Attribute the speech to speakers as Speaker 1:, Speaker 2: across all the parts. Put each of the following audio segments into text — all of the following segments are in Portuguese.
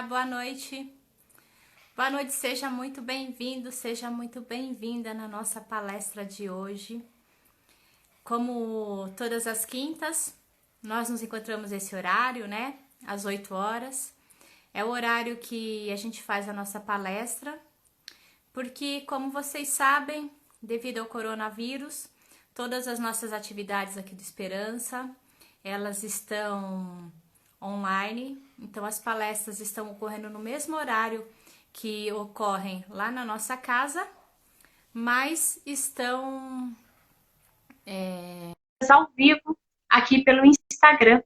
Speaker 1: boa noite. Boa noite, seja muito bem-vindo, seja muito bem-vinda na nossa palestra de hoje. Como todas as quintas, nós nos encontramos esse horário, né? Às 8 horas. É o horário que a gente faz a nossa palestra, porque, como vocês sabem, devido ao coronavírus, todas as nossas atividades aqui do Esperança, elas estão online, então as palestras estão ocorrendo no mesmo horário que ocorrem lá na nossa casa, mas estão ao vivo aqui pelo Instagram.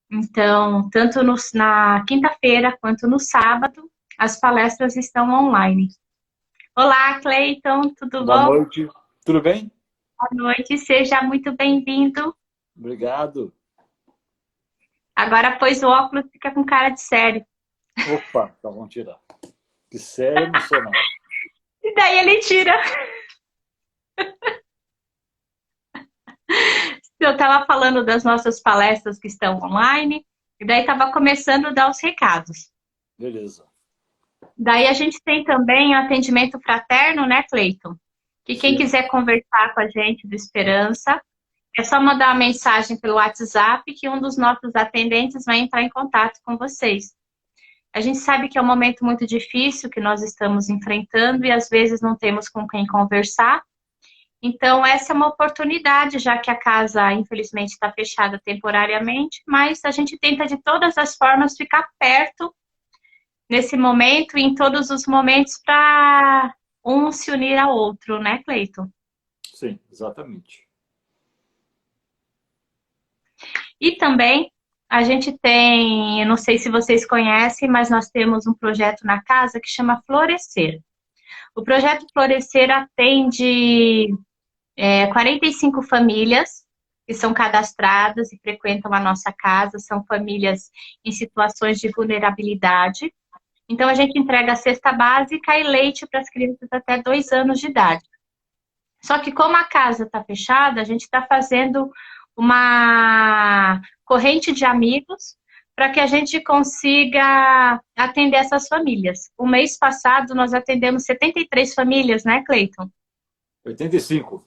Speaker 1: Então, tanto na quinta-feira quanto no sábado, as palestras estão online. Olá, Cleiton, tudo
Speaker 2: Boa
Speaker 1: bom?
Speaker 2: noite, tudo bem?
Speaker 1: Boa noite, seja muito bem-vindo.
Speaker 2: Obrigado.
Speaker 1: Agora, pôs o óculos, fica com cara de sério.
Speaker 2: Opa, tá, vamos tirar. Que sério, não sou não.
Speaker 1: E daí ele tira. Eu estava falando das nossas palestras que estão online, e daí estava começando a dar os recados.
Speaker 2: Beleza.
Speaker 1: Daí a gente tem também o atendimento fraterno, né, Cleiton? Que quem
Speaker 2: Sim,
Speaker 1: quiser conversar com a gente do Esperança, é só mandar uma mensagem pelo WhatsApp que um dos nossos atendentes vai entrar em contato com vocês. A gente sabe que é um momento muito difícil que nós estamos enfrentando e às vezes não temos com quem conversar. Então, essa é uma oportunidade, já que a casa, infelizmente, está fechada temporariamente, mas a gente tenta de todas as formas ficar perto nesse momento e em todos os momentos para um se unir ao outro, né, Cleiton?
Speaker 2: sim, exatamente.
Speaker 1: E também a gente tem, eu não sei se vocês conhecem, mas nós temos um projeto na casa que chama Florescer. O projeto Florescer atende 45 famílias que são cadastradas e frequentam a nossa casa, são famílias em situações de vulnerabilidade. Então, a gente entrega a cesta básica e leite para as crianças até 2 anos de idade. Só que como a casa está fechada, a gente está fazendo uma corrente de amigos para que a gente consiga atender essas famílias. O mês passado, nós atendemos 73 famílias, né, Cleiton?
Speaker 2: 85.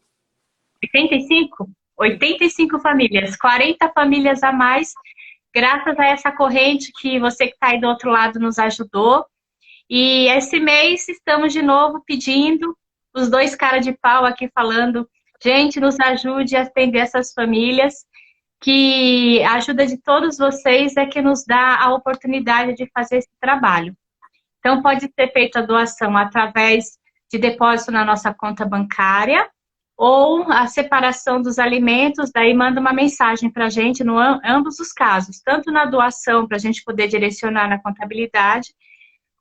Speaker 1: 85?
Speaker 2: Sim.
Speaker 1: 85 famílias, 40 famílias a mais, graças a essa corrente que você que está aí do outro lado nos ajudou. E esse mês estamos de novo pedindo, os dois caras de pau aqui falando, gente, nos ajude a atender essas famílias, que a ajuda de todos vocês é que nos dá a oportunidade de fazer esse trabalho. Então, pode ser feita a doação através de depósito na nossa conta bancária, ou a separação dos alimentos, daí manda uma mensagem para a gente, no ambos os casos, tanto na doação, para a gente poder direcionar na contabilidade,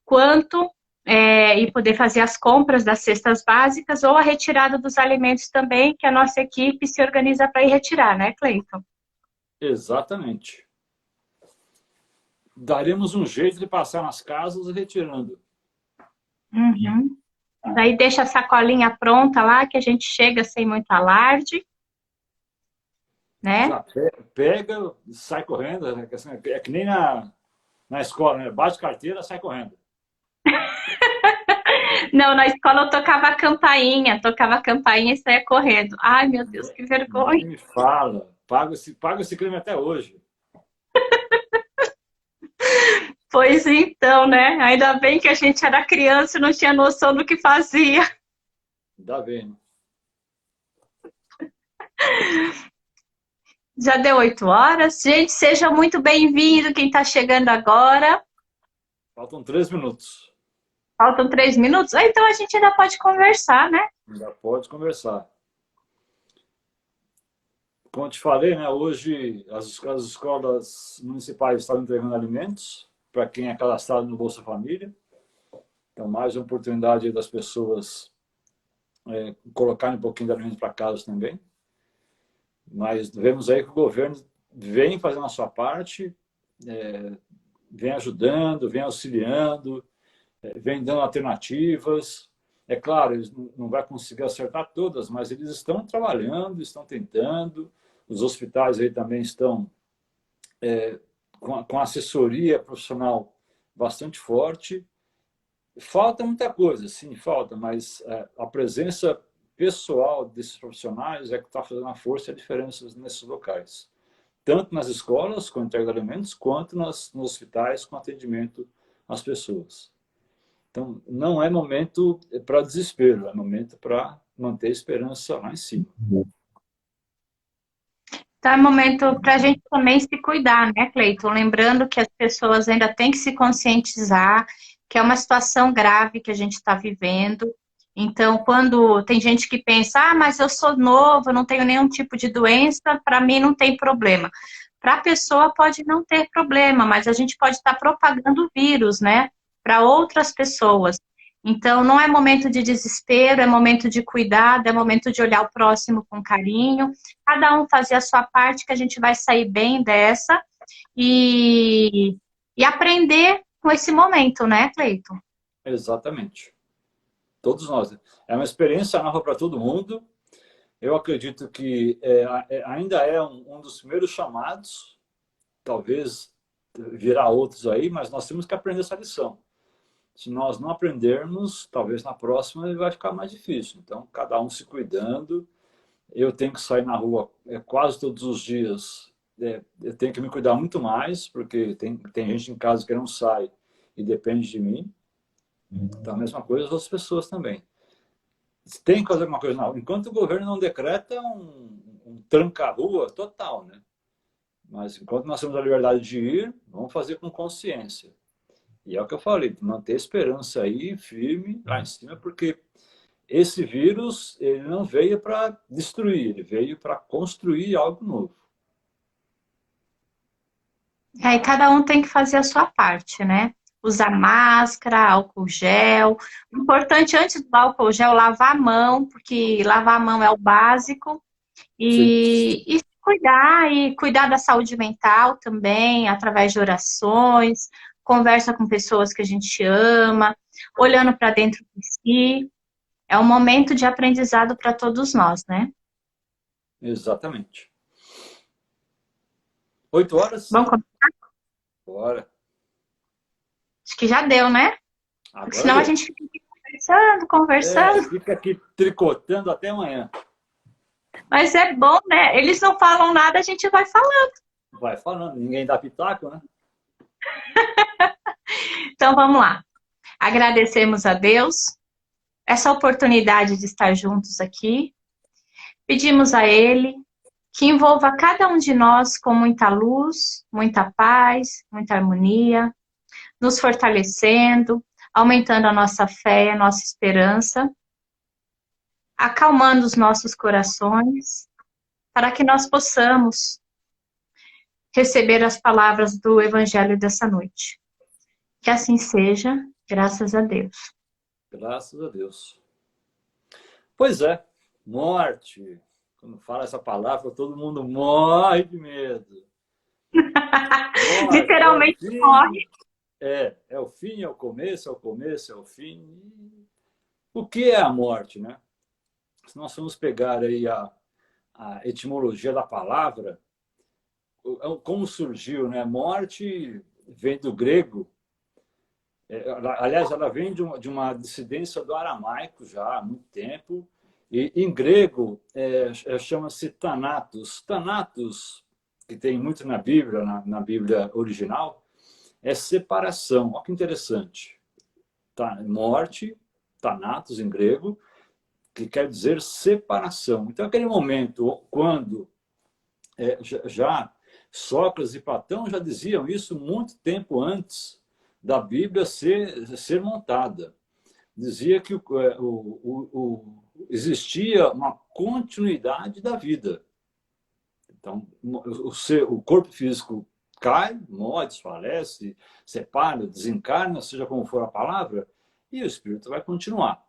Speaker 1: quanto e poder fazer as compras das cestas básicas, ou a retirada dos alimentos também, que a nossa equipe se organiza para ir retirar, né, Cleiton?
Speaker 2: Exatamente. Daremos um jeito de passar nas casas retirando.
Speaker 1: Uhum. Daí deixa a sacolinha pronta lá, que a gente chega sem muito alarde, né?
Speaker 2: Já pega, sai correndo. Né? É que nem na escola, né? Bate carteira, sai correndo.
Speaker 1: Não, na escola eu tocava a campainha e saía correndo. Ai, meu Deus, que vergonha.
Speaker 2: Nem me fala. Pago esse crime até hoje.
Speaker 1: Pois então, né? Ainda bem que a gente era criança e não tinha noção do que fazia.
Speaker 2: Ainda bem, né?
Speaker 1: Já deu 8 horas. Gente, seja muito bem-vindo quem está chegando agora.
Speaker 2: Faltam 3 minutos.
Speaker 1: Faltam 3 minutos. Ah, então a gente ainda pode conversar, né?
Speaker 2: Já pode conversar. Como eu te falei, né, hoje as escolas municipais estão entregando alimentos para quem é cadastrado no Bolsa Família. Então, mais uma oportunidade das pessoas colocarem um pouquinho de alimento para casa também. Mas vemos aí que o governo vem fazendo a sua parte, vem ajudando, vem auxiliando, vem dando alternativas. É claro, eles não vão conseguir acertar todas, mas eles estão trabalhando, estão tentando. Os hospitais aí também estão com assessoria profissional bastante forte. Falta muita coisa, sim, falta, mas a presença pessoal desses profissionais é que está fazendo a força e a diferença nesses locais. Tanto nas escolas, com entrega de alimentos, quanto nos hospitais, com atendimento às pessoas. Então, não é momento para desespero, é momento para manter a esperança lá em cima.
Speaker 1: Então é momento para a gente também se cuidar, né, Cleiton? Lembrando que as pessoas ainda têm que se conscientizar que é uma situação grave que a gente está vivendo. Então, quando tem gente que pensa, ah, mas eu sou novo, eu não tenho nenhum tipo de doença, para mim não tem problema. Para a pessoa pode não ter problema, mas a gente pode estar propagando o vírus, né, para outras pessoas. Então, não é momento de desespero, é momento de cuidado, é momento de olhar o próximo com carinho, cada um fazer a sua parte, que a gente vai sair bem dessa e aprender com esse momento, né, Cleiton?
Speaker 2: Exatamente. Todos nós. É uma experiência nova para todo mundo. Eu acredito que ainda é um dos primeiros chamados, talvez virá outros aí, mas nós temos que aprender essa lição. Se nós não aprendermos, talvez na próxima vai ficar mais difícil. Então, cada um se cuidando. Eu tenho que sair na rua quase todos os dias. Eu tenho que me cuidar muito mais, porque tem gente em casa que não sai e depende de mim. Então, a mesma coisa as outras pessoas também. Tem que fazer alguma coisa na rua. Enquanto o governo não decreta um tranca-rua total, né? Mas enquanto nós temos a liberdade de ir, vamos fazer com consciência. E é o que eu falei, manter a esperança aí firme lá em cima, porque esse vírus ele não veio para destruir, ele veio para construir algo novo.
Speaker 1: Aí cada um tem que fazer a sua parte, né? Usar máscara, álcool gel. O importante antes do álcool gel, lavar a mão, porque lavar a mão é o básico.
Speaker 2: Sim.
Speaker 1: E cuidar da saúde mental também, através de orações, conversa com pessoas que a gente ama, olhando para dentro de si. É um momento de aprendizado para todos nós, né?
Speaker 2: Exatamente. 8 horas?
Speaker 1: Vamos,
Speaker 2: Bora.
Speaker 1: acho que já deu, né? Porque
Speaker 2: Agora
Speaker 1: senão a
Speaker 2: deu.
Speaker 1: gente fica conversando, conversando.
Speaker 2: Fica aqui tricotando até amanhã.
Speaker 1: Mas é bom, né? Eles não falam nada, a gente vai falando.
Speaker 2: Vai falando, ninguém dá pitaco, né?
Speaker 1: Então vamos lá. Agradecemos a Deus essa oportunidade de estar juntos aqui. Pedimos a Ele que envolva cada um de nós com muita luz, muita paz, muita harmonia, nos fortalecendo, aumentando a nossa fé, a nossa esperança, acalmando os nossos corações, para que nós possamos receber as palavras do Evangelho dessa noite. Que assim seja, graças a Deus.
Speaker 2: Graças a Deus. Pois é, morte. Quando fala essa palavra, todo mundo morre de medo. Morte,
Speaker 1: Literalmente morre.
Speaker 2: É o fim, é o começo, é o começo, é o fim. O que é a morte, né? Se nós formos pegar aí a etimologia da palavra, como surgiu, né? Morte vem do grego. Aliás, ela vem de uma dissidência do aramaico já há muito tempo. E em grego chama-se Thanatos. Thanatos, que tem muito na Bíblia, na Bíblia original, é separação. Olha que interessante. Morte, Thanatos em grego, que quer dizer separação. Então, aquele momento quando já Sócrates e Platão já diziam isso muito tempo antes da Bíblia ser montada. Dizia que existia uma continuidade da vida. Então, o corpo físico cai, morre, desfalece, separa, desencarna, seja como for a palavra, e o espírito vai continuar.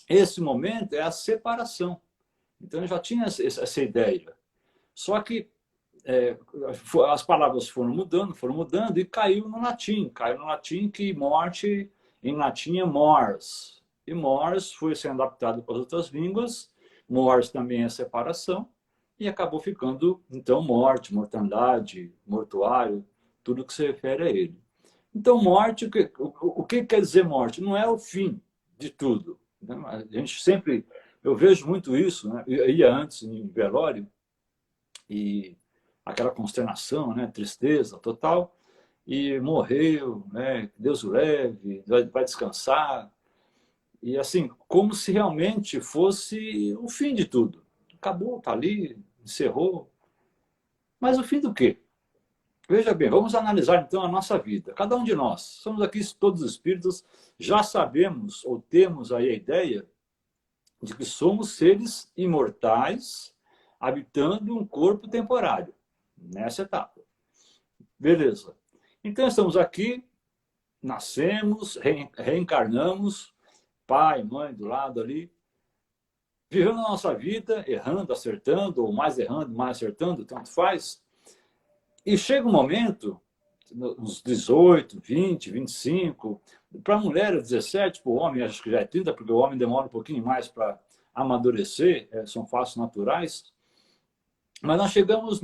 Speaker 2: Esse momento é a separação. Então, eu já tinha essa ideia. Só que as palavras foram mudando e caiu no latim. Caiu no latim que morte, em latim, é mors. E mors foi sendo adaptado para as outras línguas. Mors também é separação. E acabou ficando, então, morte, mortandade, mortuário, tudo que se refere a ele. Então, morte, o que quer dizer morte? Não é o fim de tudo. Né? A gente sempre, eu vejo muito isso, né? Eu ia antes em velório e aquela consternação, né? Tristeza total, e morreu, né? Deus o leve, vai descansar. E assim, como se realmente fosse o fim de tudo. Acabou, está ali, encerrou. Mas o fim do quê? Veja bem, vamos analisar então a nossa vida. Cada um de nós, somos aqui todos espíritos, já sabemos ou temos aí a ideia de que somos seres imortais habitando um corpo temporário, nessa etapa. Beleza. Então estamos aqui, nascemos, reencarnamos, pai, mãe do lado ali, vivendo a nossa vida, errando, acertando, ou mais errando, mais acertando, tanto faz. E chega um momento, uns 18, 20, 25, para a mulher é 17, para o homem acho que já é 30, porque o homem demora um pouquinho mais para amadurecer, são fatos naturais. Mas nós chegamos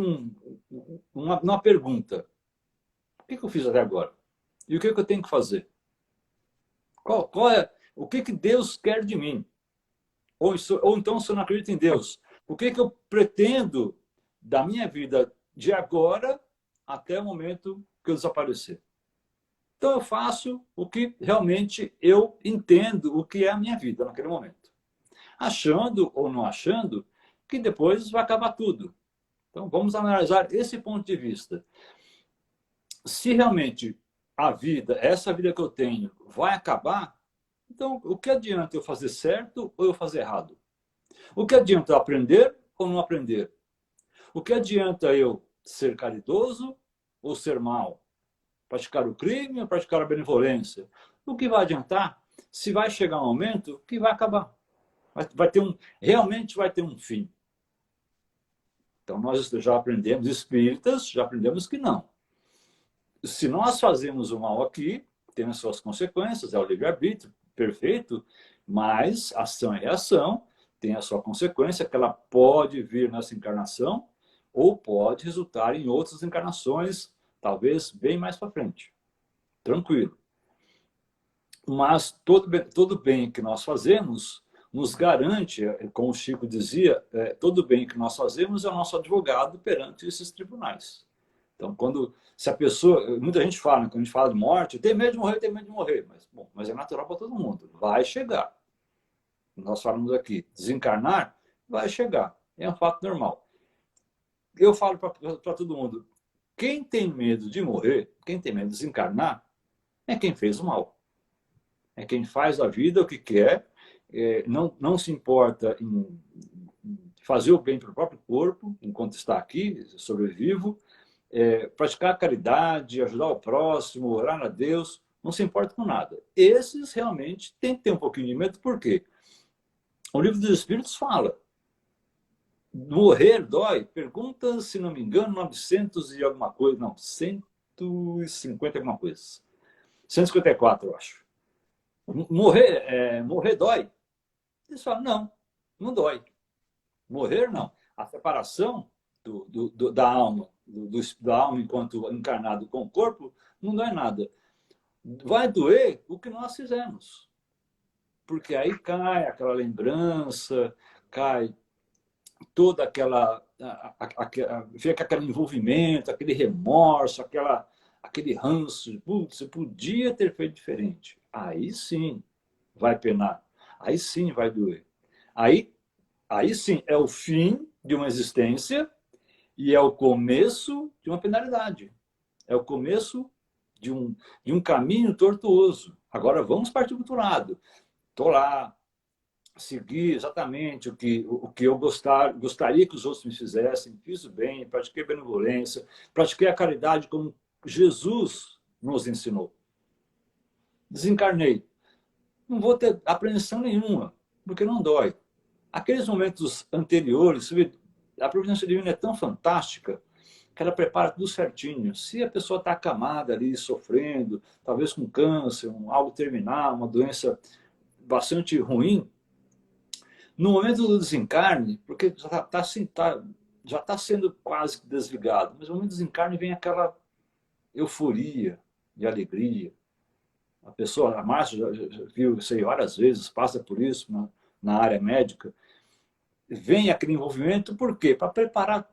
Speaker 2: numa pergunta: o que eu fiz até agora? E o que eu tenho que fazer? O que Deus quer de mim? Ou então, se eu não acredito em Deus, o que eu pretendo da minha vida de agora até o momento que eu desaparecer? Então eu faço o que realmente eu entendo o que é a minha vida naquele momento. Achando ou não achando que depois vai acabar tudo. Então vamos analisar esse ponto de vista. Se realmente a vida, essa vida que eu tenho, vai acabar, então o que adianta eu fazer certo ou eu fazer errado? O que adianta eu aprender ou não aprender? O que adianta eu ser caridoso ou ser mau? Praticar o crime ou praticar a benevolência? O que vai adiantar se vai chegar um momento que vai acabar? Realmente vai ter um fim. Então nós já aprendemos, espíritas, já aprendemos que não. Se nós fazemos o mal aqui, tem as suas consequências, é o livre-arbítrio, perfeito, mas ação e reação tem a sua consequência, que ela pode vir nessa encarnação ou pode resultar em outras encarnações, talvez bem mais para frente. Tranquilo. Mas todo bem que nós fazemos nos garante, como o Chico dizia, todo bem que nós fazemos é o nosso advogado perante esses tribunais. Então, se a pessoa, muita gente fala, quando a gente fala de morte, tem medo de morrer, mas é natural para todo mundo, vai chegar. Nós falamos aqui, desencarnar, vai chegar, é um fato normal. Eu falo para todo mundo, quem tem medo de morrer, quem tem medo de desencarnar, é quem fez o mal. É quem faz da vida o que quer, não se importa em fazer o bem para o próprio corpo, enquanto está aqui, sobrevivo, praticar a caridade, ajudar o próximo, orar a Deus, não se importa com nada. Esses realmente têm que ter um pouquinho de medo, por quê? O Livro dos Espíritos fala, morrer dói, pergunta, se não me engano, 900 e alguma coisa, não, 150 alguma coisa, 154, eu acho. Morrer dói? Eles falam, não dói. Morrer, não. A separação da alma, da alma enquanto encarnado com o corpo, não dói nada. Vai doer o que nós fizemos. Porque aí cai aquela lembrança, cai toda fica aquele envolvimento, aquele remorso, aquele ranço. Putz, você podia ter feito diferente. Aí sim vai penar. Aí sim vai doer. Aí sim é o fim de uma existência e é o começo de uma penalidade. É o começo de um caminho tortuoso. Agora vamos partir para o outro lado. Estou lá, seguir exatamente o que eu gostaria que os outros me fizessem, fiz o bem, pratiquei benevolência, pratiquei a caridade como Jesus nos ensinou. Desencarnei. Não vou ter apreensão nenhuma, porque não dói. Aqueles momentos anteriores, a providência divina é tão fantástica que ela prepara tudo certinho. Se a pessoa está acamada ali, sofrendo, talvez com câncer, algo terminal, uma doença bastante ruim, no momento do desencarne, porque já está sendo quase desligado, mas no momento do desencarne vem aquela euforia, de alegria. A pessoa, a Márcia já viu isso aí várias vezes, passa por isso na área médica. Vem aquele envolvimento, por quê? Para preparar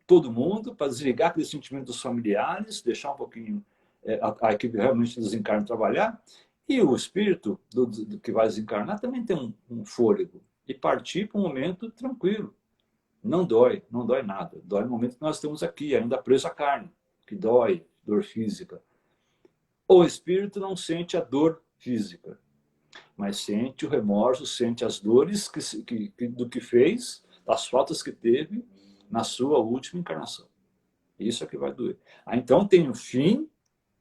Speaker 2: todo mundo, para desligar aquele sentimento dos familiares, deixar um pouquinho a equipe realmente desencarna trabalhar, e o espírito do que vai desencarnar também tem um fôlego, e partir para um momento tranquilo. Não dói nada. Dói no momento que nós estamos aqui, ainda preso à carne, que dói, dor física. O espírito não sente a dor física, mas sente o remorso, sente as dores do que fez, das faltas que teve na sua última encarnação. Isso é que vai doer. Então tem o fim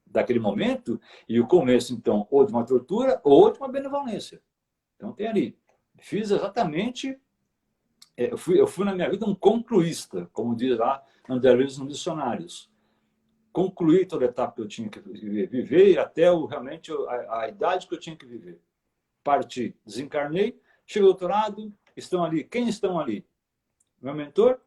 Speaker 2: daquele momento e o começo, então, ou de uma tortura ou de uma benevolência. Então tem ali. Fiz exatamente... Eu fui na minha vida um concluísta, como diz lá André Luiz nos dicionários. Concluí toda a etapa que eu tinha que viver até realmente a idade que eu tinha que viver. Parti, desencarnei, cheguei ao doutorado, estão ali. Quem estão ali? Meu mentor,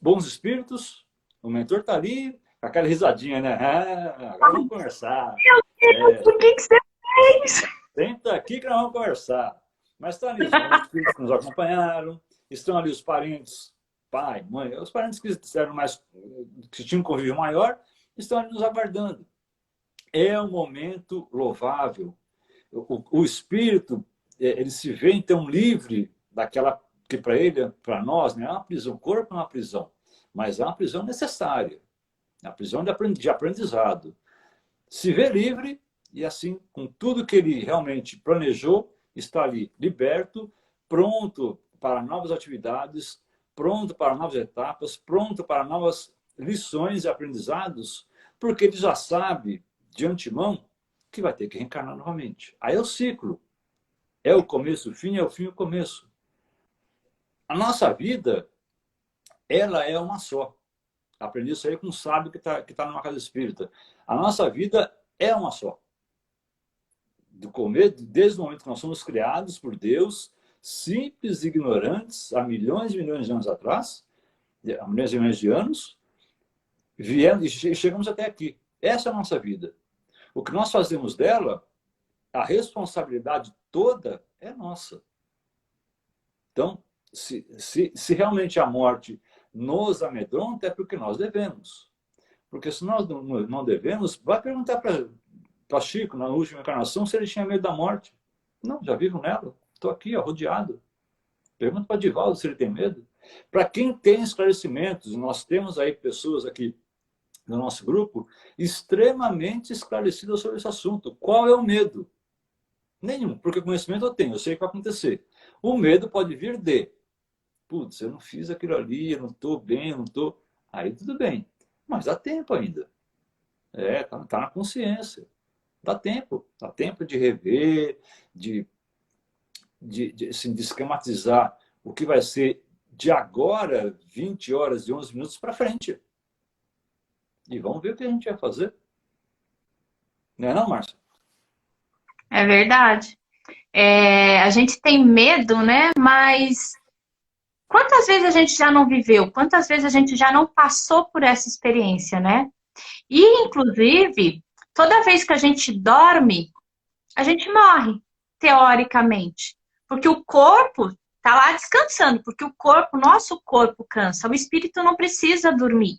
Speaker 2: bons espíritos, o mentor está ali, com aquela risadinha, né? Agora vamos conversar.
Speaker 1: Meu Deus, o que você fez?
Speaker 2: Senta aqui que nós vamos conversar. Mas estão ali os bons espíritos que nos acompanharam, estão ali os parentes, pai, mãe, os parentes que tinham um convívio maior, estão ali nos aguardando. É um momento louvável. O espírito, ele se vê então livre daquela que para ele, para nós, né, é uma prisão. O corpo é uma prisão, mas é uma prisão necessária. É uma prisão de aprendizado. Se vê livre e assim, com tudo que ele realmente planejou, está ali liberto, pronto para novas atividades, pronto para novas etapas, pronto para novas lições e aprendizados, porque ele já sabe de antemão que vai ter que reencarnar novamente. Aí é o ciclo. É o começo, o fim, é o fim, o começo. A nossa vida, ela é uma só. Aprendi isso aí com um sábio que tá numa casa espírita. A nossa vida é uma só. Desde o momento que nós somos criados por Deus, simples e ignorantes, há milhões e milhões de anos atrás, há milhões e milhões de anos, viemos e chegamos até aqui. Essa é a nossa vida. O que nós fazemos dela, a responsabilidade toda é nossa. Então, se realmente a morte nos amedronta, é porque nós devemos. Porque se nós não devemos, vai perguntar para Chico, na última encarnação, se ele tinha medo da morte. Não, já vivo nela. Estou aqui, ó, rodeado. Pergunta para Divaldo se ele tem medo. Para quem tem esclarecimentos, nós temos aí pessoas aqui no nosso grupo extremamente esclarecidas sobre esse assunto. Qual é o medo? Nenhum, porque conhecimento eu tenho, eu sei o que vai acontecer. O medo pode vir de, putz, eu não fiz aquilo ali, eu não estou bem, eu não estou... Aí tudo bem, mas dá tempo ainda. Tá na consciência. Dá tempo de rever, de esquematizar o que vai ser de agora, 20 horas e 11 minutos para frente. E vamos ver o que a gente vai fazer. Não é não, Márcia?
Speaker 1: É verdade. A gente tem medo, né? Mas quantas vezes a gente já não viveu? Quantas vezes a gente já não passou por essa experiência, né? E, inclusive, toda vez que a gente dorme, a gente morre, teoricamente. Porque o corpo está lá descansando, porque o nosso corpo cansa, o espírito não precisa dormir.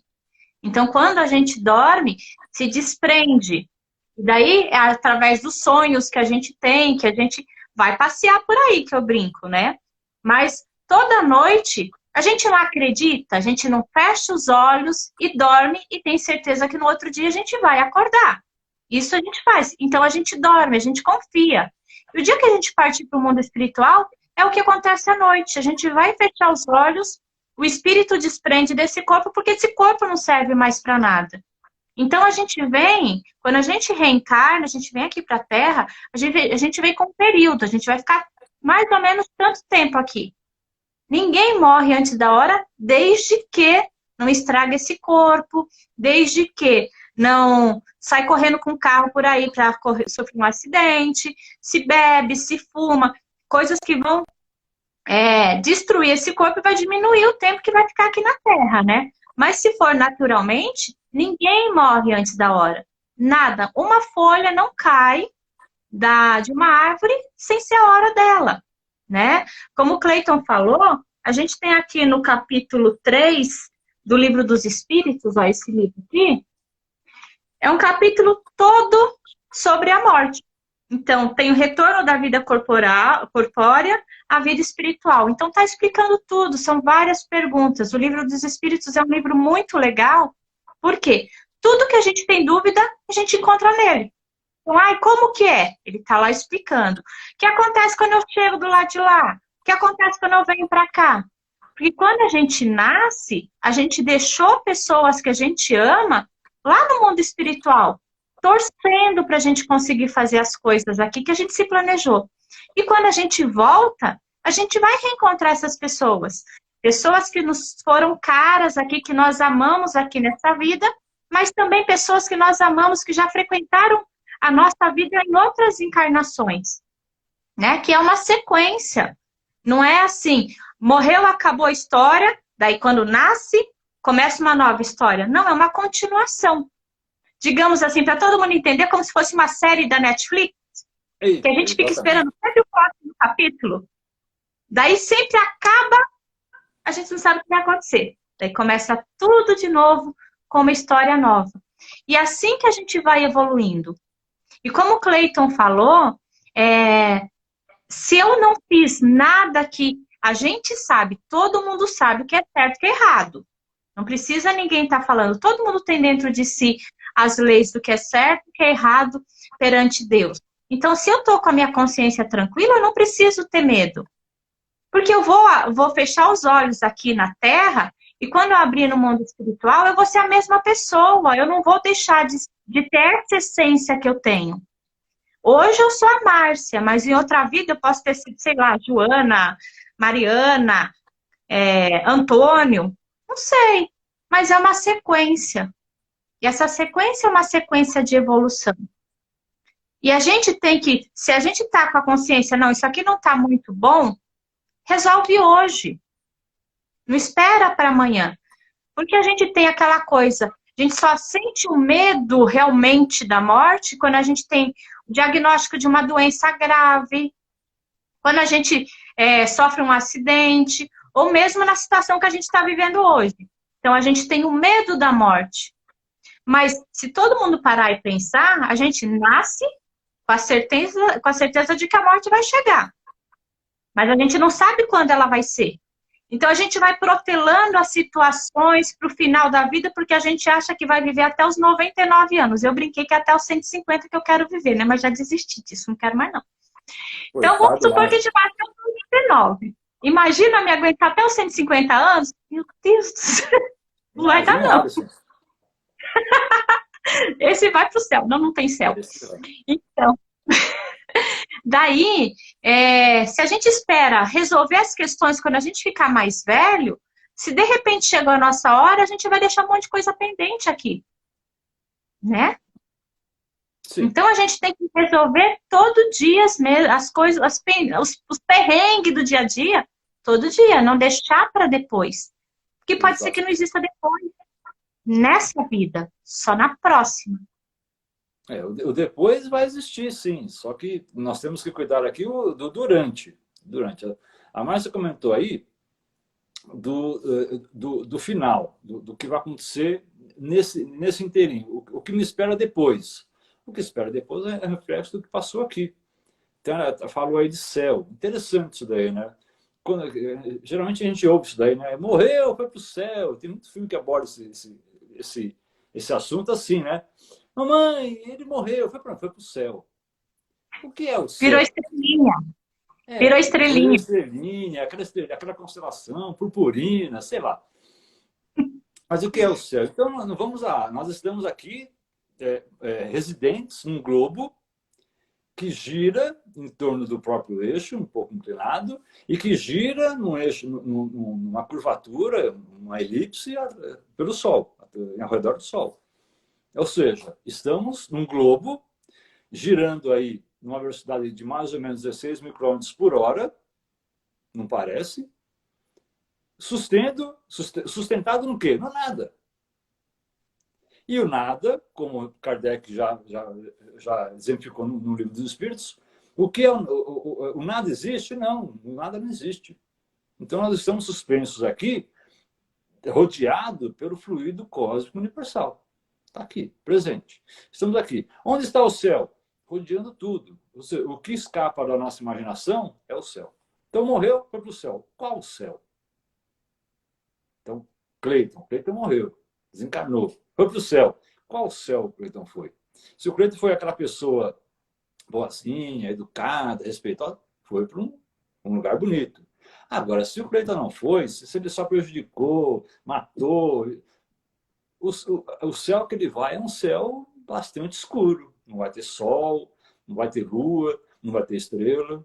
Speaker 1: Então, quando a gente dorme, se desprende. E daí, é através dos sonhos que a gente tem, que a gente vai passear por aí, que eu brinco, né? Mas toda noite, a gente não acredita, a gente não fecha os olhos e dorme e tem certeza que no outro dia a gente vai acordar. Isso a gente faz. Então, a gente dorme, a gente confia. E o dia que a gente partir para o mundo espiritual, é o que acontece à noite. A gente vai fechar os olhos, o espírito desprende desse corpo, porque esse corpo não serve mais para nada. Então, a gente vem, quando a gente reencarna, a gente vem aqui para a Terra, a gente vem com um período, a gente vai ficar mais ou menos tanto tempo aqui. Ninguém morre antes da hora, desde que não estraga esse corpo, desde que não sai correndo com o carro por aí para sofrer um acidente, se bebe, se fuma, coisas que vão destruir esse corpo e vai diminuir o tempo que vai ficar aqui na Terra, né? Mas se for naturalmente, ninguém morre antes da hora. Nada. Uma folha não cai de uma árvore sem ser a hora dela, né? Como o Cleiton falou, a gente tem aqui no capítulo 3 do Livro dos Espíritos, ó, esse livro aqui, é um capítulo todo sobre a morte. Então, tem o retorno da vida corpórea à vida espiritual. Então, está explicando tudo, são várias perguntas. O Livro dos Espíritos é um livro muito legal, porque tudo que a gente tem dúvida, a gente encontra nele. Então, ai, como que é? Ele está lá explicando. O que acontece quando eu chego do lado de lá? O que acontece quando eu venho para cá? Porque quando a gente nasce, a gente deixou pessoas que a gente ama lá no mundo espiritual, torcendo para a gente conseguir fazer as coisas aqui que a gente se planejou. E quando a gente volta, a gente vai reencontrar essas pessoas. Pessoas que nos foram caras aqui, que nós amamos aqui nessa vida, mas também pessoas que nós amamos, que já frequentaram a nossa vida em outras encarnações, né? Que é uma sequência. Não é assim, morreu, acabou a história, daí quando nasce, começa uma nova história. Não, é uma continuação. Digamos assim, para todo mundo entender, como se fosse uma série da Netflix, que a gente fica esperando sempre o próximo capítulo. Daí sempre acaba, a gente não sabe o que vai acontecer. Daí começa tudo de novo, com uma história nova. E assim que a gente vai evoluindo. E como o Cleiton falou, se eu não fiz nada que a gente sabe, todo mundo sabe o que é certo e o que é errado. Não precisa ninguém estar falando. Todo mundo tem dentro de si as leis do que é certo e o que é errado perante Deus. Então, se eu estou com a minha consciência tranquila, eu não preciso ter medo. Porque eu vou fechar os olhos aqui na Terra e quando eu abrir no mundo espiritual, eu vou ser a mesma pessoa. Eu não vou deixar de ter essa essência que eu tenho. Hoje eu sou a Márcia, mas em outra vida eu posso ter sido, sei lá, Joana, Mariana, Antônio, não sei. Mas é uma sequência. E essa sequência é uma sequência de evolução. E a gente tem que, se a gente está com a consciência, não, isso aqui não está muito bom, resolve hoje. Não espera para amanhã. Porque a gente tem aquela coisa, a gente só sente o medo realmente da morte quando a gente tem o diagnóstico de uma doença grave, quando a gente sofre um acidente, ou mesmo na situação que a gente está vivendo hoje. Então, a gente tem o medo da morte. Mas, se todo mundo parar e pensar, a gente nasce com a certeza de que a morte vai chegar. Mas a gente não sabe quando ela vai ser. Então, a gente vai protelando as situações para o final da vida, porque a gente acha que vai viver até os 99 anos. Eu brinquei que é até os 150 que eu quero viver, né? Mas já desisti disso, não quero mais não. Então, vamos supor que a gente vai até os 99. Imagina me aguentar até os 150 anos? Meu Deus do céu. Não vai dar, não. Esse vai para o céu. Não, não tem céu. Então, daí, se a gente espera resolver as questões quando a gente ficar mais velho, se de repente chegou a nossa hora, a gente vai deixar um monte de coisa pendente aqui. Né? Sim. Então, a gente tem que resolver todo dia as coisas, os perrengues do dia a dia, todo dia, não deixar para depois. Porque pode ser que não exista depois. Nessa vida, só na próxima.
Speaker 2: O depois vai existir, sim. Só que nós temos que cuidar aqui do durante. A Márcia comentou aí do final, do que vai acontecer nesse inteirinho. O que me espera depois. O que espera depois é reflexo do que passou aqui. Então, ela falou aí de céu. Interessante isso daí, né? Geralmente a gente ouve isso daí, né? Morreu, foi pro céu. Tem muito filme que aborda esse assunto assim, né? Mamãe, ele morreu, foi pro céu. O que é o céu?
Speaker 1: Virou estrelinha. Virou estrelinha.
Speaker 2: Virou estrelinha, aquela constelação, purpurina, sei lá. Mas o que é o céu? Então, nós estamos aqui residentes num globo que gira em torno do próprio eixo, um pouco inclinado, e que gira num eixo, numa curvatura, uma elipse pelo Sol, ao redor do Sol. Ou seja, estamos num globo girando aí numa velocidade de mais ou menos 16 mil quilômetros por hora, não parece? sustentado no quê? No nada. E o nada, como Kardec já exemplificou no Livro dos Espíritos, o que é o nada existe? Não, o nada não existe. Então nós estamos suspensos aqui, rodeado pelo fluido cósmico universal. Está aqui, presente. Estamos aqui. Onde está o céu? Rodeando tudo. O que escapa da nossa imaginação é o céu. Então morreu, foi para o céu. Qual céu? Então, Cleiton morreu, desencarnou, foi para o céu. Qual céu o Cleiton foi? Se o Cleiton foi aquela pessoa boazinha, educada, respeitosa, foi para um lugar bonito. Agora, se o Cleiton não foi, se ele só prejudicou, matou, o céu que ele vai é um céu bastante escuro. Não vai ter sol, não vai ter lua, não vai ter estrela.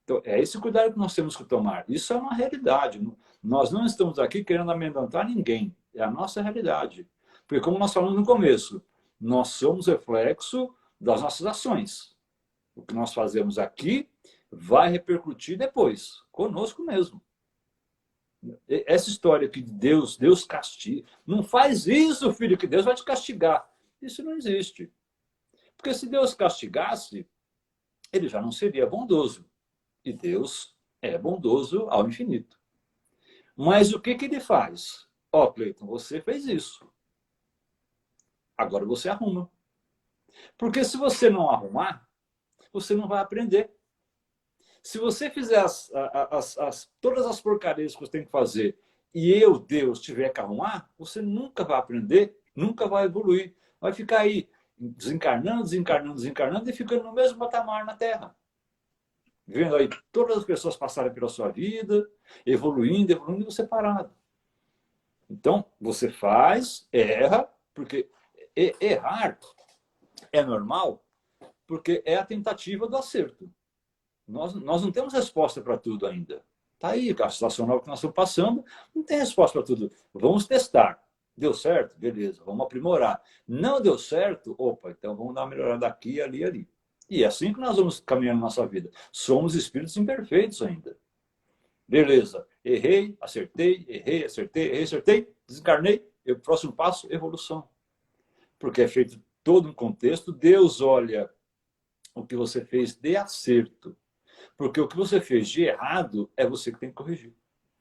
Speaker 2: Então, é esse cuidado que nós temos que tomar. Isso é uma realidade. Nós não estamos aqui querendo amedrontar ninguém. É a nossa realidade. Porque, como nós falamos no começo, nós somos reflexo das nossas ações. O que nós fazemos aqui vai repercutir depois, conosco mesmo. Essa história que Deus castiga. Não faz isso, filho, que Deus vai te castigar. Isso não existe. Porque se Deus castigasse, ele já não seria bondoso. E Deus é bondoso ao infinito. Mas o que ele faz? Ó, Cleiton, você fez isso. Agora você arruma. Porque se você não arrumar, você não vai aprender. Se você fizer todas as porcarias que você tem que fazer e eu, Deus, tiver que arrumar, você nunca vai aprender, nunca vai evoluir. Vai ficar aí desencarnando, desencarnando, desencarnando e ficando no mesmo patamar na Terra. Vendo aí todas as pessoas passarem pela sua vida, evoluindo, evoluindo, e você parado. Então, você faz, erra, porque errar é normal, porque é a tentativa do acerto. Nós não temos resposta para tudo ainda. Está aí, a situação nova que nós estamos passando, não tem resposta para tudo. Vamos testar. Deu certo? Beleza, vamos aprimorar. Não deu certo? Opa, então vamos dar uma melhorada aqui, ali, ali. E é assim que nós vamos caminhando na nossa vida. Somos espíritos imperfeitos ainda. Beleza, errei, acertei, desencarnei. O próximo passo, evolução. Porque é feito todo um contexto. Deus olha o que você fez de acerto. Porque o que você fez de errado é você que tem que corrigir.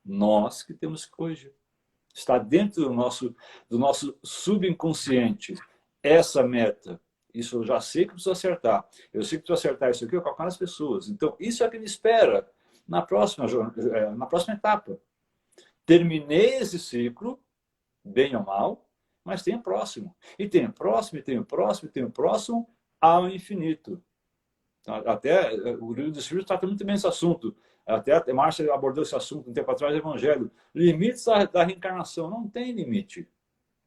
Speaker 2: Nós que temos que corrigir. Está dentro do nosso subconsciente essa meta. Isso eu já sei que preciso acertar. Eu sei que preciso acertar isso aqui, eu coloco nas pessoas. Então, isso é o que me espera na próxima etapa. Terminei esse ciclo, bem ou mal, mas tem o próximo. E tem o próximo, e tem o próximo, e tem o próximo, ao infinito. Até o Livro dos Espíritos trata muito bem esse assunto. Até a Márcia abordou esse assunto um tempo atrás no Evangelho. Limites da reencarnação. Não tem limite.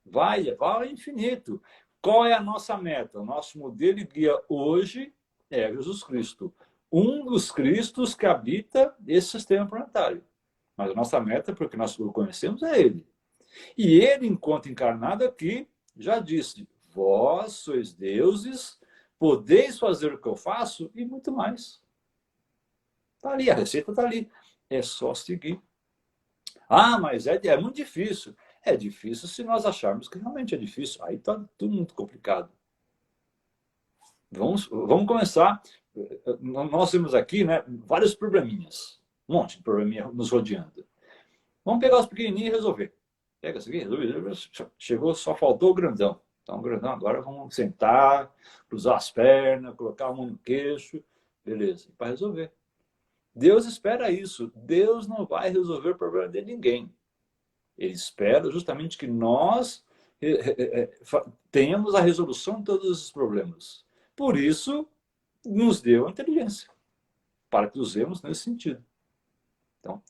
Speaker 2: Vai ao infinito. Qual é a nossa meta? O nosso modelo e guia hoje é Jesus Cristo. Um dos Cristos que habita esse sistema planetário. Mas a nossa meta, porque nós o conhecemos, é Ele. E Ele, enquanto encarnado aqui, já disse: vós sois deuses, podeis fazer o que eu faço e muito mais. Está ali, a receita está ali. É só seguir. Ah, mas é muito difícil. É difícil se nós acharmos que realmente é difícil. Aí está tudo muito complicado. Vamos começar. Nós temos aqui, né, vários probleminhas. Um monte de probleminha nos rodeando. Vamos pegar os pequenininhos e resolver. Pega isso aqui, resolve. Chegou, só faltou o grandão. Então, grandão, agora vamos sentar, cruzar as pernas, colocar a mão no queixo. Beleza, para resolver. Deus espera isso. Deus não vai resolver o problema de ninguém. Ele espera justamente que nós tenhamos a resolução de todos os problemas. Por isso, nos deu a inteligência, para que usemos nesse sentido. Então,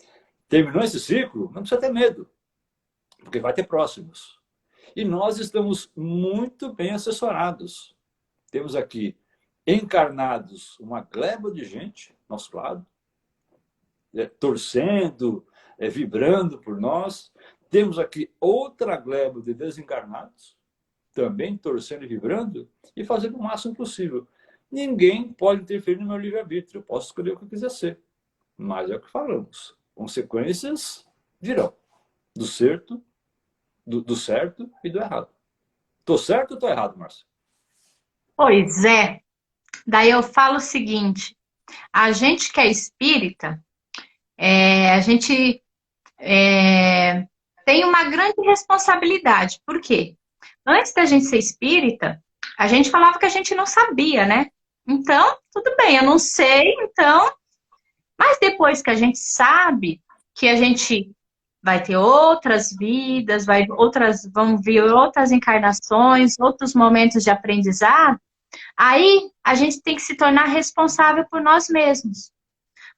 Speaker 2: terminou esse ciclo, não precisa ter medo, porque vai ter próximos. E nós estamos muito bem assessorados. Temos aqui encarnados uma gleba de gente ao nosso lado, torcendo, vibrando por nós. Temos aqui outra gleba de desencarnados, também torcendo e vibrando, e fazendo o máximo possível. Ninguém pode interferir no meu livre-arbítrio. Eu posso escolher o que eu quiser ser. Mas é o que falamos. Consequências virão. Do certo, do certo e do errado. Tô certo ou tô errado, Márcio?
Speaker 1: Pois é. Daí eu falo o seguinte: a gente que é espírita, a gente tem uma grande responsabilidade. Por quê? Antes da gente ser espírita, a gente falava que a gente não sabia, né? Então, tudo bem, eu não sei, então. Mas depois que a gente sabe que a gente vai ter outras vidas, vão vir outras encarnações, outros momentos de aprendizado, aí a gente tem que se tornar responsável por nós mesmos.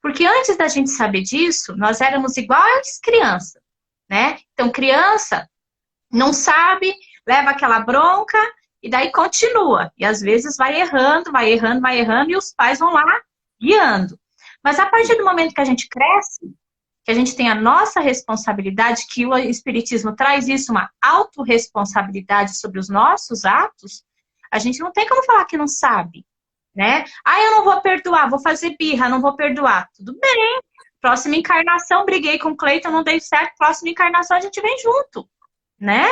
Speaker 1: Porque antes da gente saber disso, nós éramos iguais criança, né? Então, criança não sabe, leva aquela bronca e daí continua. E às vezes vai errando, vai errando, vai errando e os pais vão lá guiando. Mas a partir do momento que a gente cresce, que a gente tem a nossa responsabilidade, que o Espiritismo traz isso, uma autorresponsabilidade sobre os nossos atos, a gente não tem como falar que não sabe, né? Ah, eu não vou perdoar, vou fazer birra, não vou perdoar. Tudo bem. Próxima encarnação, briguei com o Cleiton, não deu certo. Próxima encarnação a gente vem junto, né?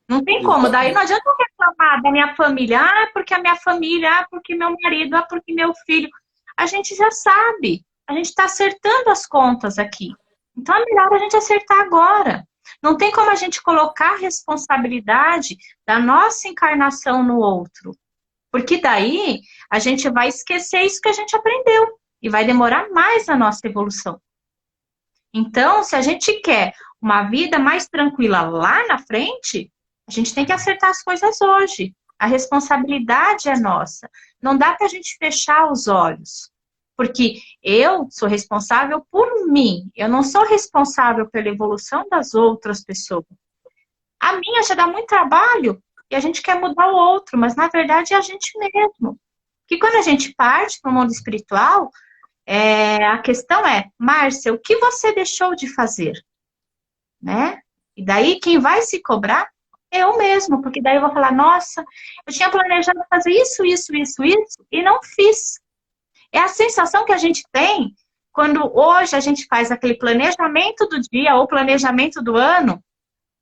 Speaker 1: Não tem como. Daí não
Speaker 2: Exatamente.
Speaker 1: adianta eu reclamar da minha família. Ah, porque a minha família, ah, porque meu marido, ah, porque meu filho. A gente já sabe. A gente está acertando as contas aqui. Então é melhor a gente acertar agora. Não tem como a gente colocar a responsabilidade da nossa encarnação no outro. Porque daí a gente vai esquecer isso que a gente aprendeu. E vai demorar mais a nossa evolução. Então, se a gente quer uma vida mais tranquila lá na frente, a gente tem que acertar as coisas hoje. A responsabilidade é nossa. Não dá para a gente fechar os olhos. Porque eu sou responsável por mim. Eu não sou responsável pela evolução das outras pessoas. A minha já dá muito trabalho e a gente quer mudar o outro, mas na verdade é a gente mesmo. Porque quando a gente parte para o mundo espiritual, a questão é, Márcia, o que você deixou de fazer? Né? E daí quem vai se cobrar é eu mesmo, porque daí eu vou falar, nossa, eu tinha planejado fazer isso, isso, isso, isso, e não fiz. É a sensação que a gente tem quando hoje a gente faz aquele planejamento do dia ou planejamento do ano.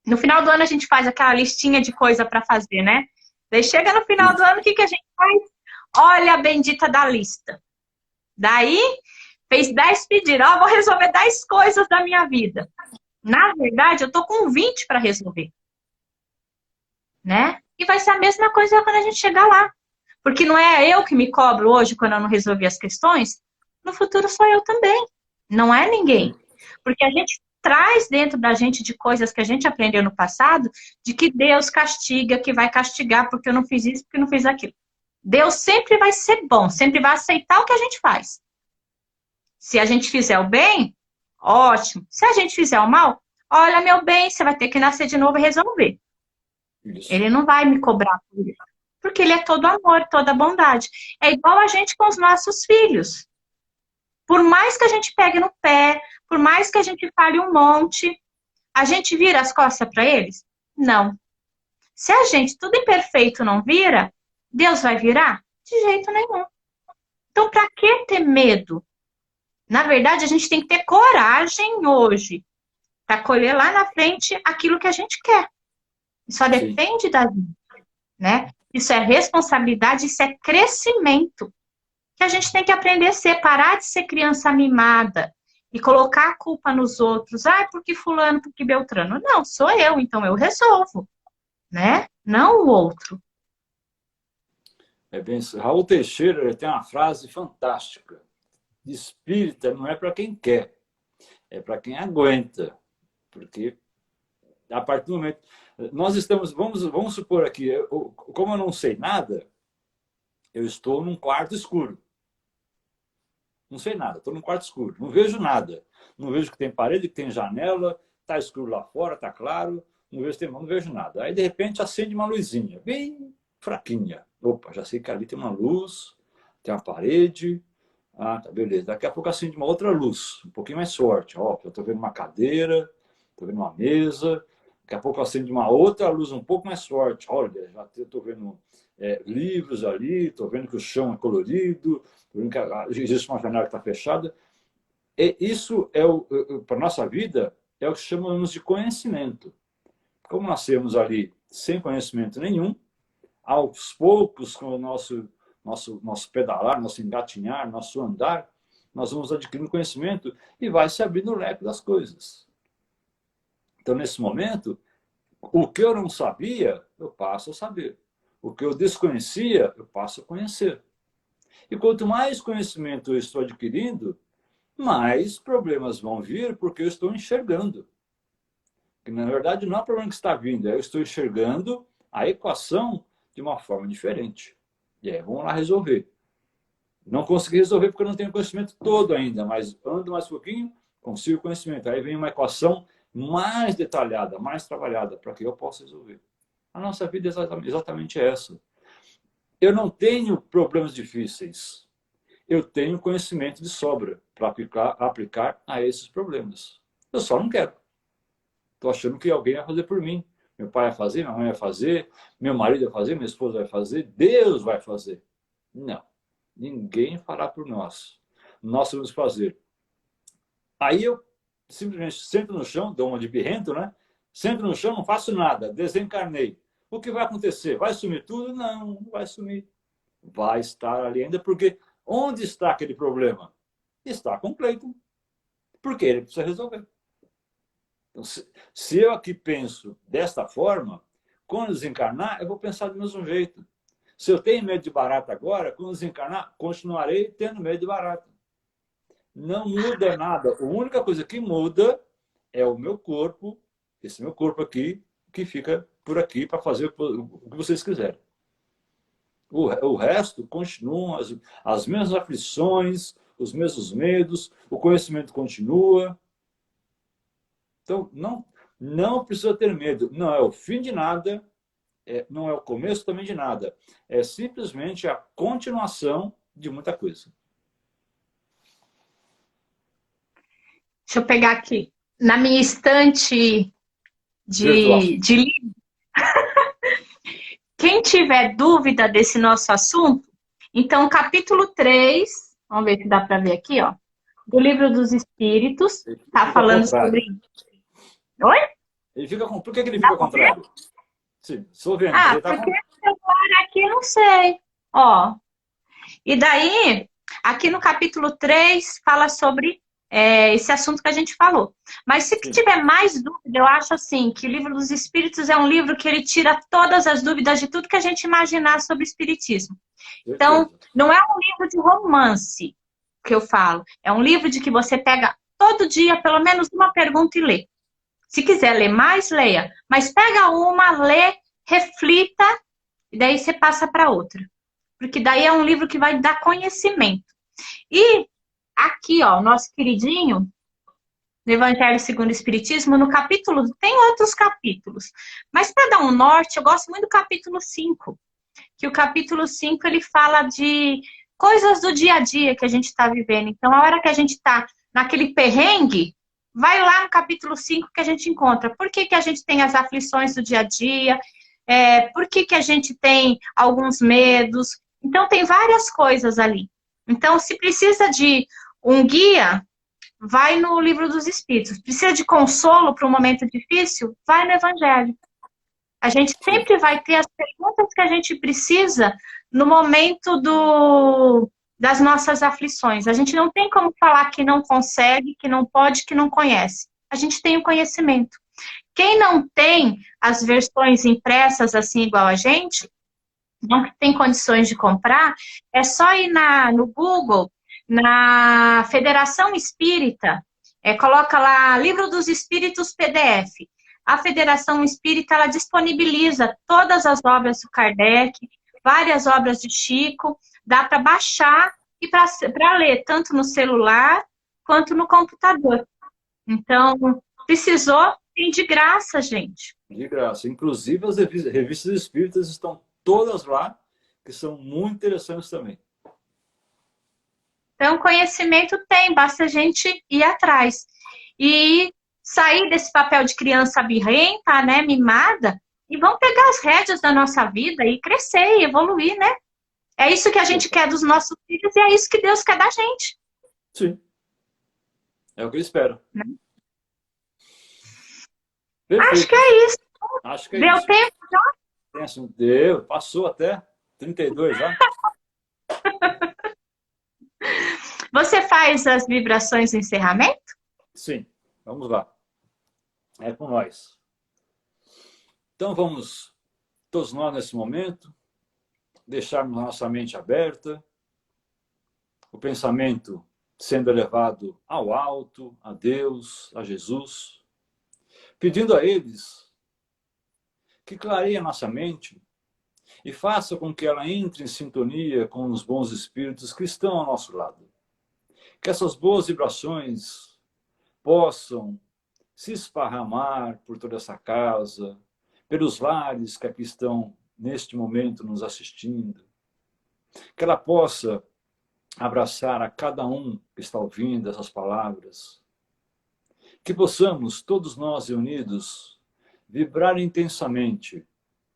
Speaker 1: No final do ano a gente faz aquela listinha de coisa para fazer, né? Daí chega no final do ano, o que que a gente faz? Olha a bendita da lista. Daí fez 10 pedidos, ó, vou resolver 10 coisas da minha vida. Na verdade, eu tô com 20 para resolver, né? E vai ser a mesma coisa quando a gente chegar lá. Porque não é eu que me cobro hoje quando eu não resolvi as questões, no futuro sou eu também. Não é ninguém. Porque a gente traz dentro da gente de coisas que a gente aprendeu no passado, de que Deus castiga, que vai castigar porque eu não fiz isso, porque eu não fiz aquilo. Deus sempre vai ser bom, sempre vai aceitar o que a gente faz. Se a gente fizer o bem, ótimo. Se a gente fizer o mal, olha, meu bem, você vai ter que nascer de novo e resolver.
Speaker 2: Isso.
Speaker 1: Ele não vai me cobrar por isso. Porque ele é todo amor, toda bondade. É igual a gente com os nossos filhos. Por mais que a gente pegue no pé, por mais que a gente fale um monte, a gente vira as costas para eles? Não. Se a gente, tudo imperfeito, não vira, Deus vai virar? De jeito nenhum. Então, para que ter medo? Na verdade, a gente tem que ter coragem hoje para colher lá na frente aquilo que a gente quer. Só
Speaker 2: Sim.
Speaker 1: depende da gente, né? Isso é responsabilidade, isso é crescimento. Que a gente tem que aprender a ser, parar de ser criança mimada e colocar a culpa nos outros. Ah, porque fulano, porque Beltrano. Não, sou eu, então eu resolvo, né? Não o outro.
Speaker 2: É bem isso. Raul Teixeira ele tem uma frase fantástica. Espírita não é para quem quer, é para quem aguenta. Porque a partir do momento. Nós estamos. Vamos supor aqui, como eu não sei nada, eu estou num quarto escuro. Não sei nada, estou num quarto escuro, não vejo nada. Não vejo que tem parede, que tem janela, está escuro lá fora, está claro, não vejo nada. Aí, de repente, acende uma luzinha, bem fraquinha. Opa, já sei que ali tem uma luz, tem uma parede. Ah, tá, beleza. Daqui a pouco acende uma outra luz, um pouquinho mais forte. Ó, eu estou vendo uma cadeira, estou vendo uma mesa. Daqui a pouco acende uma outra luz um pouco mais forte. Olha, já estou vendo livros ali, estou vendo que o chão é colorido, estou vendo que existe uma janela que está fechada. E isso é para a nossa vida é o que chamamos de conhecimento. Como nascemos ali sem conhecimento nenhum, aos poucos, com o nosso pedalar, nosso engatinhar, nosso andar, nós vamos adquirindo conhecimento e vai se abrindo o leque das coisas. Então, nesse momento, o que eu não sabia, eu passo a saber. O que eu desconhecia, eu passo a conhecer. E quanto mais conhecimento eu estou adquirindo, mais problemas vão vir porque eu estou enxergando. Que, na verdade, não é o problema que está vindo, eu estou enxergando a equação de uma forma diferente. E aí, vamos lá resolver. Não consegui resolver porque eu não tenho conhecimento todo ainda, mas ando mais um pouquinho, consigo conhecimento. Aí vem uma equação mais detalhada, mais trabalhada, para que eu possa resolver. A nossa vida é exatamente essa. Eu não tenho problemas difíceis. Eu tenho conhecimento de sobra para aplicar a esses problemas. Eu só não quero. Estou achando que alguém vai fazer por mim. Meu pai vai fazer, minha mãe vai fazer, meu marido vai fazer, minha esposa vai fazer, Deus vai fazer. Não. Ninguém fará por nós. Nós vamos fazer. Aí eu simplesmente sento no chão, dou uma de birrento, né? Sento no chão, não faço nada, desencarnei. O que vai acontecer? Vai sumir tudo? Não, não vai sumir. Vai estar ali ainda, porque onde está aquele problema? Está com Cleiton. Porque ele precisa resolver. Então, se eu aqui penso desta forma, quando desencarnar, eu vou pensar do mesmo jeito. Se eu tenho medo de barata agora, quando desencarnar, continuarei tendo medo de barata. Não muda nada. A única coisa que muda é o meu corpo, esse meu corpo aqui, que fica por aqui para fazer o que vocês quiserem. O resto continuam as mesmas aflições, os mesmos medos, o conhecimento continua. Então, não precisa ter medo. Não é o fim de nada, não é o começo também de nada. É simplesmente a continuação de muita coisa.
Speaker 1: Deixa eu pegar aqui. Na minha estante
Speaker 2: Virtual.
Speaker 1: de livro. Quem tiver dúvida desse nosso assunto, então, capítulo 3, vamos ver se dá para ver aqui, ó, do Livro dos Espíritos, está falando sobre... Oi?
Speaker 2: Ele fica com... Por que ele fica contrário? Sim, estou vendo.
Speaker 1: Porque agora aqui não sei. Ó. E daí, aqui no capítulo 3, fala sobre esse assunto que a gente falou. Mas se tiver mais dúvida, eu acho assim, que o Livro dos Espíritos é um livro que ele tira todas as dúvidas de tudo que a gente imaginar sobre o Espiritismo. Então, não é um livro de romance que eu falo. É um livro de que você pega todo dia, pelo menos uma pergunta e lê. Se quiser ler mais, leia. Mas pega uma, lê, reflita, e daí você passa para outra. Porque daí é um livro que vai dar conhecimento. E aqui, ó, o nosso queridinho, do Evangelho segundo o Espiritismo, no capítulo, tem outros capítulos. Mas para dar um norte, eu gosto muito do capítulo 5. Que o capítulo 5, ele fala de coisas do dia a dia que a gente está vivendo. Então, a hora que a gente está naquele perrengue, vai lá no capítulo 5 que a gente encontra. Por que a gente tem as aflições do dia a dia? Por que a gente tem alguns medos? Então, tem várias coisas ali. Então, se precisa de um guia, vai no Livro dos Espíritos. Precisa de consolo para um momento difícil? Vai no Evangelho. A gente sempre vai ter as perguntas que a gente precisa no momento das nossas aflições. A gente não tem como falar que não consegue, que não pode, que não conhece. A gente tem o conhecimento. Quem não tem as versões impressas assim igual a gente, não tem condições de comprar, é só ir no Google, na Federação Espírita, coloca lá Livro dos Espíritos PDF. A Federação Espírita, ela disponibiliza todas as obras do Kardec, várias obras de Chico, dá para baixar e para ler, tanto no celular quanto no computador. Então, precisou, tem de graça, gente.
Speaker 2: De graça. Inclusive, as revistas espíritas estão todas lá, que são muito interessantes também.
Speaker 1: Então, conhecimento tem, basta a gente ir atrás. E sair desse papel de criança birrenta, né, mimada, e vamos pegar as rédeas da nossa vida e crescer e evoluir, né? É isso que a gente quer dos nossos filhos e é isso que Deus quer da gente.
Speaker 2: Sim. É o que eu espero.
Speaker 1: Acho que
Speaker 2: Perfeito.
Speaker 1: é isso.
Speaker 2: Acho que é
Speaker 1: Deu
Speaker 2: isso.
Speaker 1: tempo?
Speaker 2: Deu, passou até 32 já.
Speaker 1: Você faz as vibrações do encerramento?
Speaker 2: Sim, vamos lá. É com nós. Então vamos, todos nós nesse momento, deixarmos a nossa mente aberta, o pensamento sendo elevado ao alto, a Deus, a Jesus, pedindo a eles que clareiem a nossa mente e faça com que ela entre em sintonia com os bons espíritos que estão ao nosso lado. Que essas boas vibrações possam se esparramar por toda essa casa, pelos lares que aqui estão neste momento nos assistindo. Que ela possa abraçar a cada um que está ouvindo essas palavras. Que possamos, todos nós reunidos, vibrar intensamente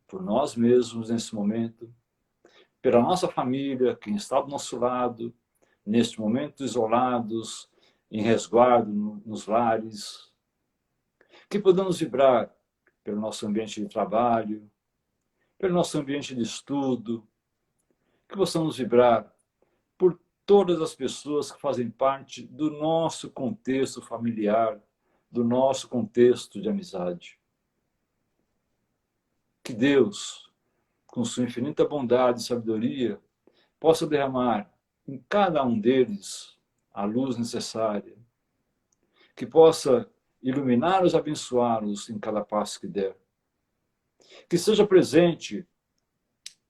Speaker 2: por nós mesmos nesse momento, pela nossa família, quem está do nosso lado, neste momento isolados, em resguardo nos lares. Que podamos vibrar pelo nosso ambiente de trabalho, pelo nosso ambiente de estudo, que possamos vibrar por todas as pessoas que fazem parte do nosso contexto familiar, do nosso contexto de amizade. Que Deus, com sua infinita bondade e sabedoria, possa derramar em cada um deles a luz necessária, que possa iluminá-los e abençoá-los em cada passo que der. Que seja presente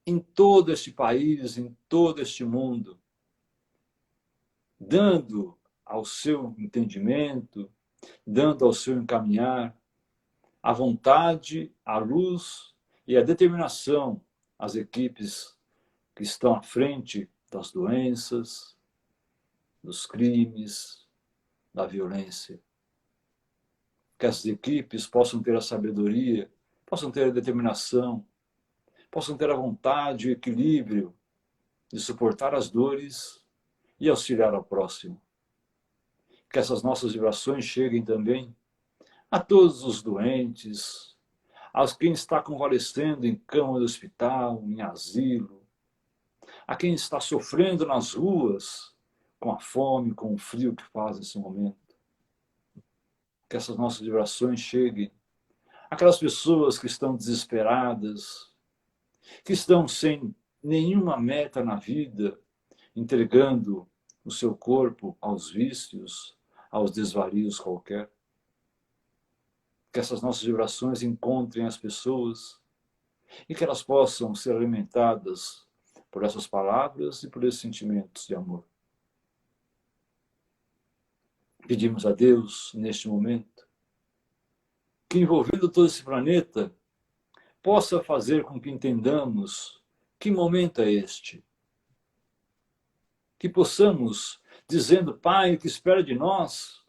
Speaker 2: em todo este país, em todo este mundo, dando ao seu entendimento, dando ao seu encaminhar a vontade, a luz e a determinação às equipes que estão à frente das doenças, dos crimes, da violência. Que essas equipes possam ter a sabedoria, possam ter a determinação, possam ter a vontade e o equilíbrio de suportar as dores e auxiliar ao próximo. Que essas nossas vibrações cheguem também a todos os doentes, a quem está convalescendo em cama de hospital, em asilo, a quem está sofrendo nas ruas com a fome, com o frio que faz nesse momento. Que essas nossas vibrações cheguem àquelas pessoas que estão desesperadas, que estão sem nenhuma meta na vida, entregando o seu corpo aos vícios, aos desvarios qualquer. Que essas nossas vibrações encontrem as pessoas e que elas possam ser alimentadas por essas palavras e por esses sentimentos de amor. Pedimos a Deus, neste momento, que envolvendo todo esse planeta, possa fazer com que entendamos que momento é este. Que possamos, dizendo, Pai, o que espera de nós,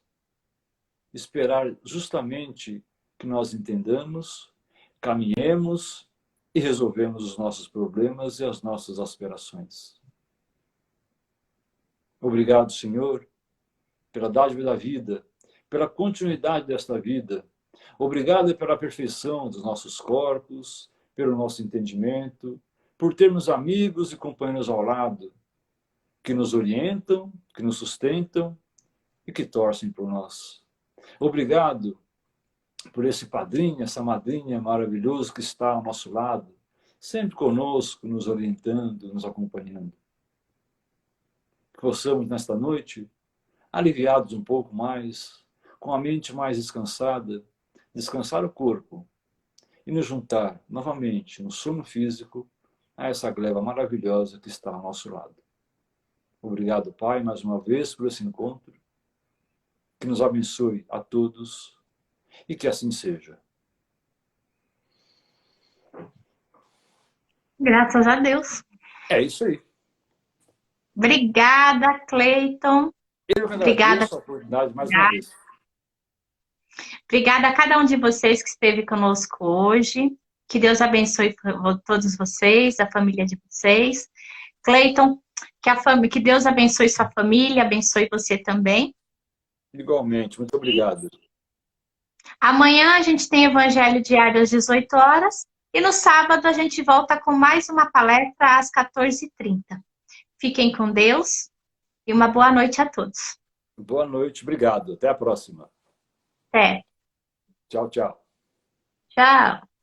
Speaker 2: esperar justamente que nós entendamos, caminhemos e resolvemos os nossos problemas e as nossas aspirações. Obrigado, Senhor, pela dádiva da vida, pela continuidade desta vida. Obrigado pela perfeição dos nossos corpos, pelo nosso entendimento, por termos amigos e companheiros ao lado, que nos orientam, que nos sustentam e que torcem por nós. Obrigado por esse padrinho, essa madrinha maravilhoso que está ao nosso lado, sempre conosco, nos orientando, nos acompanhando. Que possamos, nesta noite, aliviados um pouco mais, com a mente mais descansada, descansar o corpo e nos juntar novamente no sono físico a essa gleba maravilhosa que está ao nosso lado. Obrigado, Pai, mais uma vez por esse encontro. Que nos abençoe a todos e que assim seja.
Speaker 1: Graças a Deus.
Speaker 2: É isso aí.
Speaker 1: Obrigada, Cleiton.
Speaker 2: Eu
Speaker 1: Obrigada.
Speaker 2: agradeço a oportunidade mais uma vez.
Speaker 1: Obrigada a cada um de vocês que esteve conosco hoje. Que Deus abençoe todos vocês, a família de vocês. Cleiton, que Deus abençoe sua família, abençoe você também.
Speaker 2: Igualmente, muito obrigado.
Speaker 1: Amanhã a gente tem Evangelho Diário às 18 horas e no sábado a gente volta com mais uma palestra às 14h30. Fiquem com Deus e uma boa noite a todos.
Speaker 2: Boa noite, obrigado. Até a próxima.
Speaker 1: Até.
Speaker 2: Tchau, tchau.
Speaker 1: Tchau.